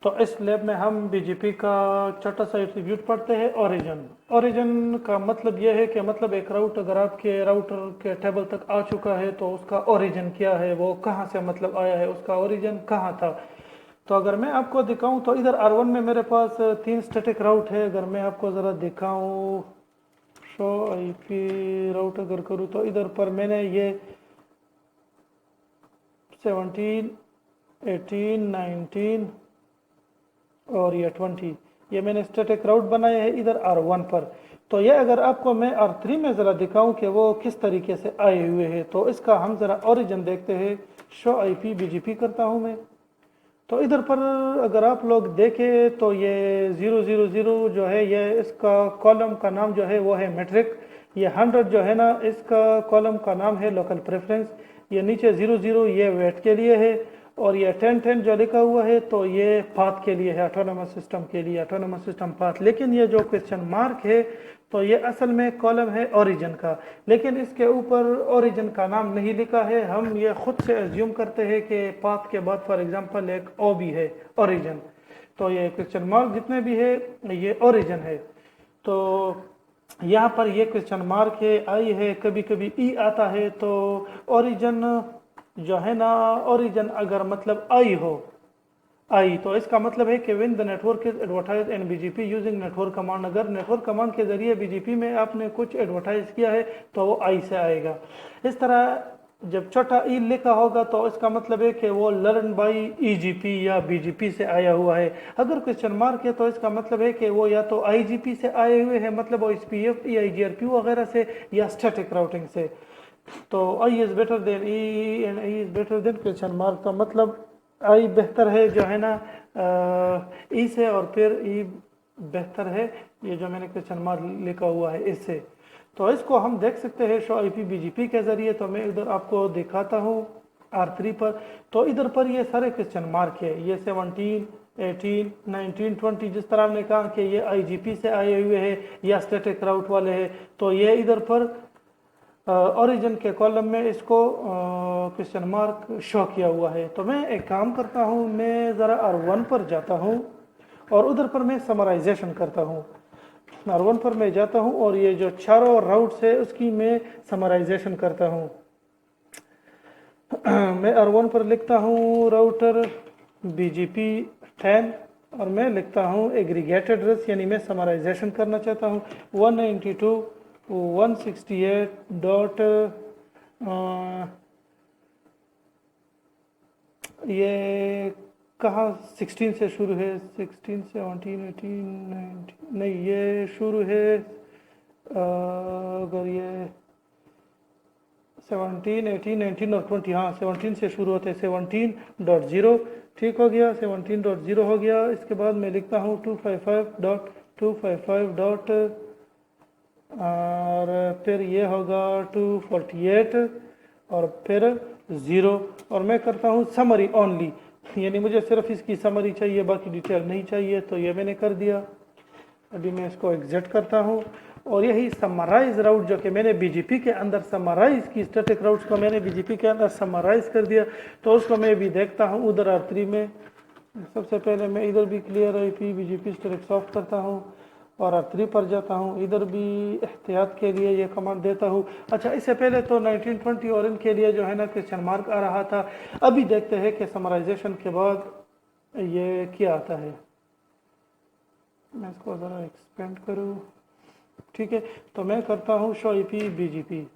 तो इस लैब में हम बीजीपी का छोटा सा एट्रीब्यूट पढ़ते हैं, ओरिजिन। ओरिजिन का मतलब यह है कि मतलब एक राउट अगर आपके राउटर के टेबल तक आ चुका है तो उसका ओरिजिन क्या है, वो कहाँ से मतलब आया है, उसका ओरिजिन कहाँ था। तो अगर मैं आपको दिखाऊं तो इधर R1 में मेरे पास 3 स्टैटिक राउट है। अगर मैं आपको ज़रा दिखाऊं, शो आईपी राउट अगर करूं तो इधर पर मैंने ये 17, 18, 19 और ये 20 ये मैंने स्टैटिक राउट बनाए हैं इधर R1 पर। तो ये अगर आपको मैं R3 में ज़रा दिखाऊं कि वो किस तरीके से आए हुए हैं, तो इसका हम ज़रा ओरिजिन देखते हैं। शो आईपी बीजीपी करता हूं मैं। तो इधर पर अगर आप लोग देखें तो ये 000 जो है, ये इसका कॉलम का नाम जो है वो है मेट्रिक। ये 100 जो है ना, इसका कॉलम का नाम है लोकल प्रेफरेंस। ये नीचे 00 ये वेट के लिए है, और ये 1010 जो लिखा हुआ है तो ये पाथ के लिए है, ऑटोनोमस सिस्टम के लिए, ऑटोनोमस सिस्टम पाथ। लेकिन ये जो क्वेश्चन मार्क है तो ये असल में कॉलम है ओरिजिन का, लेकिन इसके ऊपर ओरिजिन का नाम नहीं लिखा है। हम ये खुद से एज्यूम करते हैं कि पाथ के बाद फॉर एग्जांपल एक ओ भी है, ओरिजिन। तो ये क्वेश्चन मार्क जितने भी है ये ओरिजिन है। तो यहाँ पर ये क्वेश्चन मार्क है, आई है, कभी कभी ई आता है। तो ओरिजिन जो है ना, ओरिजिन अगर मतलब आई हो, आई तो इसका मतलब है कि when the network is advertise in BGP using network command. अगर नेटवर्क कमांड के जरिए बीजीपी में आपने कुछ एडवर्टाइज किया है तो वो आई से आएगा। इस तरह जब छोटा ई लिखा होगा तो इसका मतलब है कि वो लर्न बाई ईजीपी या बीजीपी से आया हुआ है। अगर क्वेश्चन मार्क है तो इसका मतलब है कि वो या तो आईजीपी से आए हुए हैं, मतलब वो एसपीएफ या आईजीआरपी वगैरह से, या स्टैटिक राउटिंग से। तो I is better than E and I is better than question mark का मतलब आई बेहतर है जो है ना ई से, और फिर ई बेहतर है ये जो मैंने क्वेश्चन मार्क लिखा हुआ है इससे। तो इसको हम देख सकते हैं शो आईपी बीजीपी के जरिए। तो मैं इधर आपको दिखाता हूँ R3 पर। तो इधर पर ये सारे क्वेश्चन मार्क है, ये 17, 18, 19, 20, जिस तरह हमने कहा कि ये आईजीपी से आए हुए हैं या स्टैटिक राउट वाले हैं, तो ये इधर पर ओरिजिन के कॉलम में इसको क्वेश्चन मार्क शो किया हुआ है। तो मैं एक काम करता हूँ, मैं ज़रा R1 पर जाता हूँ और उधर पर मैं समराइजेशन करता हूँ। R1 पर मैं जाता हूँ और ये जो चारों राउट्स है उसकी मैं समराइजेशन करता हूँ। मैं R1 पर लिखता हूँ राउटर BGP 10, और मैं लिखता हूँ एग्रीगेटेड एड्रेस, यानी मैं समराइजेशन करना चाहता हूँ 192.168 डॉट ये कहाँ 16 से शुरू है, 16, 17, 18, 19, नहीं ये शुरू है अगर ये 17, 18, 19 और 20, हाँ 17 से शुरू होते हैं, 17.0 ठीक हो गया, 17.0 हो गया। इसके बाद मैं लिखता हूँ 255.255 डॉट, और फिर ये होगा 248 और फिर 0, और मैं करता हूँ समरी ओनली, यानी मुझे सिर्फ इसकी समरी चाहिए, बाकी डिटेल नहीं चाहिए। तो ये मैंने कर दिया। अभी मैं इसको एग्जिट करता हूँ, और यही समराइज राउट जो कि मैंने बीजीपी के अंदर समराइज की, स्टैटिक राउट्स को मैंने बीजीपी के अंदर समराइज कर दिया। तो उसको मैं भी देखता हूँ उधर R3 में। सबसे पहले मैं इधर भी clear IP BGP static soft करता हूँ और R3 पर जाता हूँ, इधर भी एहतियात के लिए ये कमांड देता हूँ। अच्छा, इससे पहले तो 1920 और इनके लिए जो है ना क्वेश्चन मार्क आ रहा था। अभी देखते हैं कि समराइजेशन के बाद ये क्या आता है। मैं इसको ज़रा एक्सपेंड करूँ, ठीक है। तो मैं करता हूँ शो आईपी बीजीपी।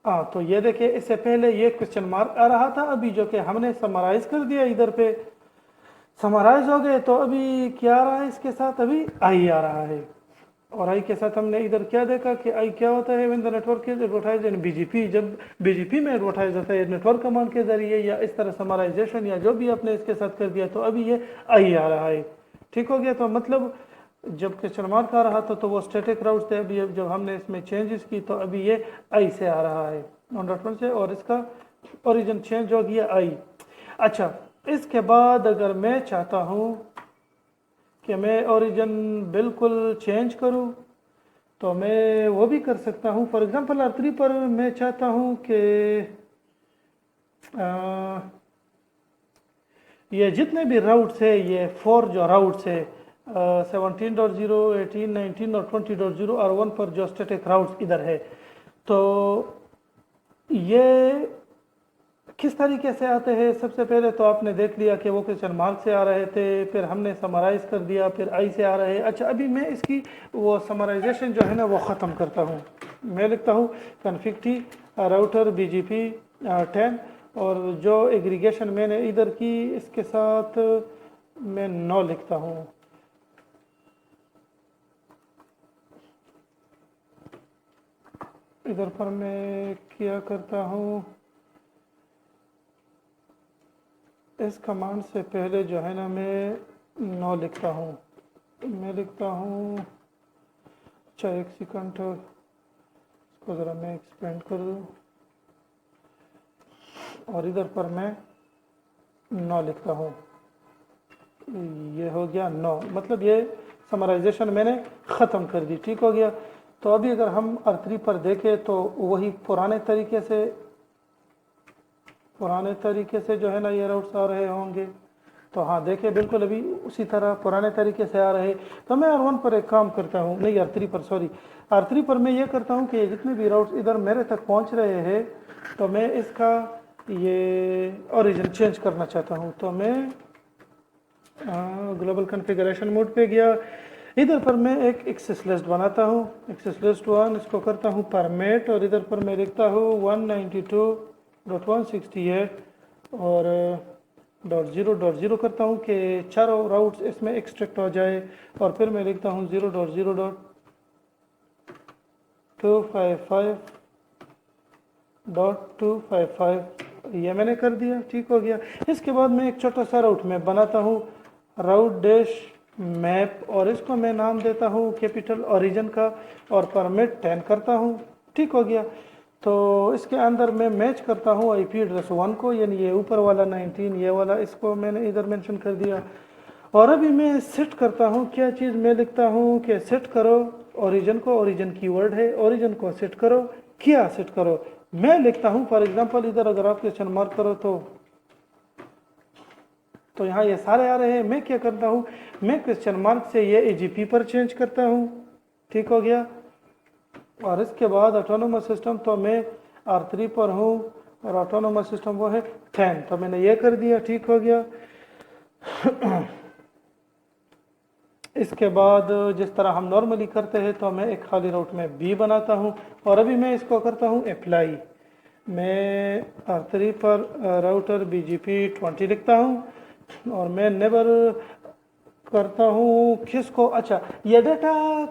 हाँ, तो ये देखिए इससे पहले ये क्वेश्चन मार्क आ रहा था, अभी जो कि हमने समराइज कर दिया, इधर पे समराइज हो गए। तो अभी क्या आ रहा है इसके साथ, अभी आई आ रहा है। और आई के साथ हमने इधर क्या देखा कि आई क्या होता है, when the network is advertise in BGP. जब बीजीपी में एडवर्टाइज होता है नेटवर्क कमांड के जरिए या इस तरह समराइजेशन या जो भी आपने इसके साथ कर दिया, तो अभी ये आई आ रहा है, ठीक हो गया। तो मतलब जब क्वेश्चन मार्क आ रहा था तो वो स्टैटिक राउट थे, अभी जब हमने इसमें चेंजेस की तो अभी ये आई से आ रहा है, ऑन से, और इसका ओरिजिन चेंज हो गया आई। अच्छा, इसके बाद अगर मैं चाहता हूँ कि मैं ओरिजिन बिल्कुल चेंज करूँ तो मैं वो भी कर सकता हूँ। फॉर एग्जांपल R3 पर मैं चाहता हूँ कि ये जितने भी राउट्स है, ये 4 जो राउट्स है 17.0, 18, 19 और 20.0 और 1 पर जो स्टैटिक राउट्स इधर है, तो ये किस तरीके से आते हैं। सबसे पहले तो आपने देख लिया कि वो क्वेश्चन मार्क से आ रहे थे, फिर हमने समराइज कर दिया, फिर आई से आ रहे हैं। अच्छा, अभी मैं इसकी वो समराइजेशन जो है ना वो ख़त्म करता हूँ। मैं लिखता हूँ कॉन्फ़िग राउटर BGP 10, और जो एग्रीगेशन मैंने इधर की इसके साथ मैं 9 लिखता हूँ। इधर पर मैं क्या करता हूँ, इस कमांड से पहले जो है ना मैं 9 लिखता हूँ। मैं लिखता हूँ, अच्छा एक सेकंड, इसको ज़रा मैं एक्सपेंड कर दूँ, और इधर पर मैं 9 लिखता हूँ। ये हो गया 9, मतलब ये समराइजेशन मैंने ख़त्म कर दी। ठीक हो गया। तो अभी अगर हम R3 पर देखें तो वही पुराने तरीके से जो है ना ये राउट्स आ रहे होंगे। तो हाँ देखिए, बिल्कुल अभी उसी तरह पुराने तरीके से आ रहे। तो मैं R1 पर एक काम करता हूँ, नहीं R3 पर, सॉरी R3 पर मैं ये करता हूँ कि जितने भी राउट्स इधर मेरे तक पहुँच रहे हैं, तो मैं इसका ये ओरिजिन चेंज करना चाहता हूँ। तो मैं ग्लोबल कॉन्फ़िगरेशन मोड पे गया, इधर पर मैं एक एक्सेस लिस्ट बनाता हूँ, एक्सेस लिस्ट 1, इसको करता हूँ परमिट, और इधर पर मैं लिखता हूँ 192.168 और .0.0 करता हूँ कि चारों राउट्स इसमें एक्सट्रैक्ट हो जाए। और फिर मैं लिखता हूँ 0.0.255.255, ये मैंने कर दिया। ठीक हो गया। इसके बाद मैं एक छोटा सा राउट मैप बनाता हूँ, राउट डैश मैप, और इसको मैं नाम देता हूँ कैपिटल ओरिजिन का, और परमिट 10 करता हूँ। ठीक हो गया। तो इसके अंदर मैं मैच करता हूँ IP एड्रेस 1 को, यानी ये ऊपर वाला 19, ये वाला, इसको मैंने इधर मेंशन कर दिया। और अभी मैं सेट करता हूँ, क्या चीज़ मैं लिखता हूँ कि सेट करो ओरिजिन को, ओरिजिन कीवर्ड है, ओरिजिन को सेट करो, क्या सेट करो। मैं लिखता हूँ फॉर एग्जांपल, इधर अगर आप क्वेश्चन मार्क करो तो यहाँ ये सारे आ रहे हैं। मैं क्या करता हूँ, मैं क्वेश्चन मार्क से ये AGP पर चेंज करता हूँ। ठीक हो गया। और इसके बाद ऑटोनोमस सिस्टम, तो मैं R3 पर हूँ और ऑटोनोमस सिस्टम वो है 10, तो मैंने ये कर दिया। ठीक हो गया। इसके बाद जिस तरह हम नॉर्मली करते हैं, तो मैं एक खाली राउट में B बनाता हूँ, और अभी मैं इसको करता हूँ अप्लाई। मैं R3 पर राउटर BGP 20 लिखता हूँ, और मैं नेबर करता हूँ किसको। अच्छा, ये डाटा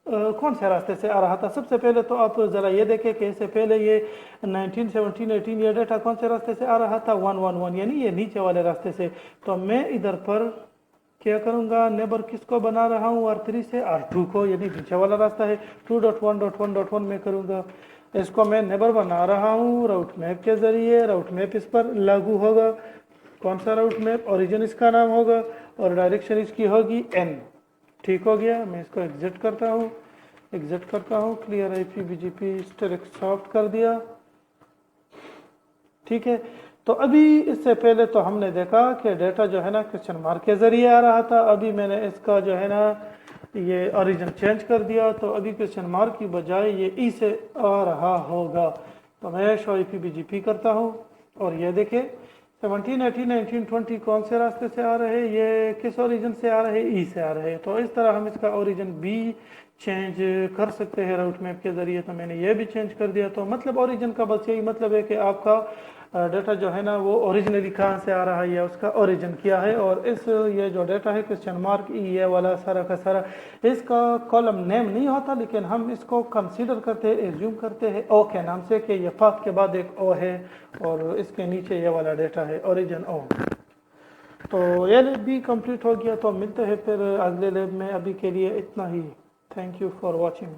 कौन से रास्ते से आ रहा था। सबसे पहले तो आप ज़रा ये देखें कि इससे पहले ये 19, 17, 18 ये डाटा कौन से रास्ते से आ रहा था, 111, यानी ये नीचे वाले रास्ते से। तो मैं इधर पर क्या करूँगा, नेबर किसको बना रहा हूँ, R3 से R2 को, यानी नीचे वाला रास्ता है। 2.1.1.1 में करूँगा, इसको मैं नेबर बना रहा हूँ राउट मैप के ज़रिए। राउट मैप इस पर लागू होगा। कौन सा राउट मैप, ओरिजिन इसका नाम होगा, और डायरेक्शन इसकी होगी N। ठीक हो गया। मैं इसको एग्जिट करता हूँ, clear IP BGP static soft कर दिया। ठीक है। तो अभी इससे पहले तो हमने देखा कि डेटा जो है ना क्वेश्चन मार्क के ज़रिए आ रहा था। अभी मैंने इसका जो है ना ये ओरिजिन चेंज कर दिया, तो अभी क्वेश्चन मार्क की बजाय ये E से आ रहा होगा। तो मैं शो IP BGP करता हूँ, और ये देखें 17, 18, 19, 20 कौन से रास्ते से आ रहे हैं, ये किस ओरिजिन से आ रहे हैं, E से आ रहे हैं। तो इस तरह हम इसका ओरिजिन भी चेंज कर सकते हैं राउट मैप के ज़रिए। तो मैंने ये भी चेंज कर दिया। तो मतलब ओरिजिन का बस यही मतलब है कि आपका डाटा जो है ना वो ओरिजिनली कहाँ से आ रहा है या उसका ओरिजिन क्या है। और इस ये जो डाटा है क्वेश्चन मार्क E ये वाला सारा का सारा, इसका कॉलम नेम नहीं होता, लेकिन हम इसको कंसीडर करते हैं, एज्यूम करते हैं O के नाम से कि ये पाथ के बाद एक O है, और इसके नीचे ये वाला डाटा है ओरिजिन O। तो ये लैब भी कंप्लीट हो गया। तो मिलते हैं फिर अगले लैब में। अभी के लिए इतना ही। Thank you for watching.